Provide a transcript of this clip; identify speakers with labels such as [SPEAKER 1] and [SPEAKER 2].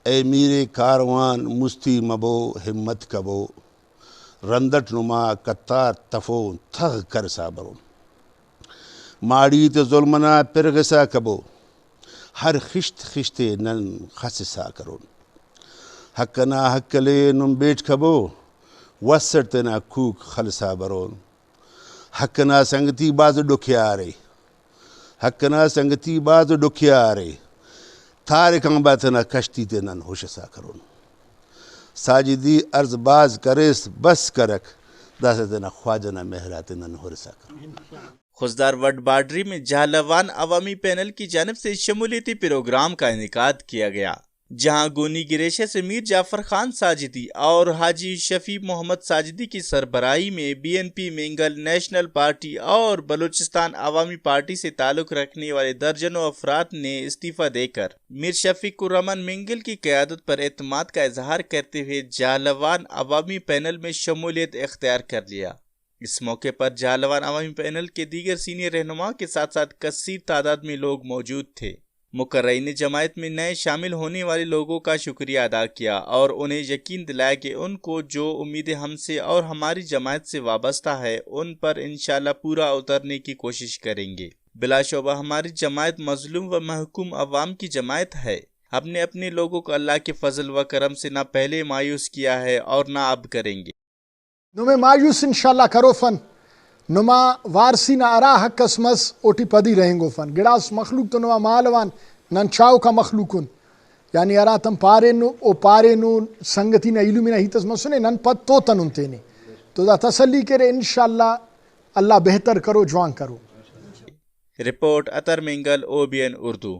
[SPEAKER 1] اے میرے کاروان مستی مبو ہمت کبو رندٹ نما کتار تفو تھغ کر سابرون ماڑی تے ظلمنا پرغسا کبو ہر خشت خشتے نن خسسا کرون حقنا حقلے نم بیٹ کبو وسرتنا کوک خلسا برون حقنا سنگتی باز ڈکھیارے حقنا سنگتی باز ڈکھیارے تارکاں باتنا کشتی تے نن ہوشسا کرون ساجدی عرض باز کرس بس کرک داستنا خواجنا مہرات نن ہورسا کرون
[SPEAKER 2] خضدار وڈ بارڈری میں جہلوان عوامی پینل کی جانب سے شمولیتی پروگرام کا انعقاد کیا گیا، جہاں گونی گریشے سے میر جعفر خان ساجدی اور حاجی شفیع محمد ساجدی کی سربراہی میں BNP منگل نیشنل پارٹی اور بلوچستان عوامی پارٹی سے تعلق رکھنے والے درجنوں افراد نے استعفیٰ دے کر میر شفیق الرحمن منگل کی قیادت پر اعتماد کا اظہار کرتے ہوئے جہلوان عوامی پینل میں شمولیت اختیار کر لیا۔ اس موقع پر جہلوان عوامی پینل کے دیگر سینئر رہنما کے ساتھ ساتھ کثیر تعداد میں لوگ موجود تھے۔ مقررین جماعت میں نئے شامل ہونے والے لوگوں کا شکریہ ادا کیا اور انہیں یقین دلایا کہ ان کو جو امیدیں ہم سے اور ہماری جماعت سے وابستہ ہے ان پر انشاءاللہ پورا اترنے کی کوشش کریں گے۔ بلا شبہ ہماری جماعت مظلوم و محکوم عوام کی جماعت ہے۔ ہم نے اپنے لوگوں کو اللہ کے فضل و کرم سے نہ پہلے مایوس کیا ہے اور نہ اب کریں گے۔
[SPEAKER 3] نمے مایوس انشاءاللہ کرو فن نما وارسی نہ ارا حق قسمس اوٹی پدی رہیں گو فن گڑاس مخلوق تو نما مالوان نن چاو کا مخلوقن یعنی ارا تم پارے نو او پارے نو سنگتی نہ علمی نہ ہیتس مسنے نن پت تو تننتے نے تو دا تسلی کرے انشاءاللہ اللہ بہتر کرو جوان کرو۔
[SPEAKER 2] رپورٹ اطر منگل OBN اردو۔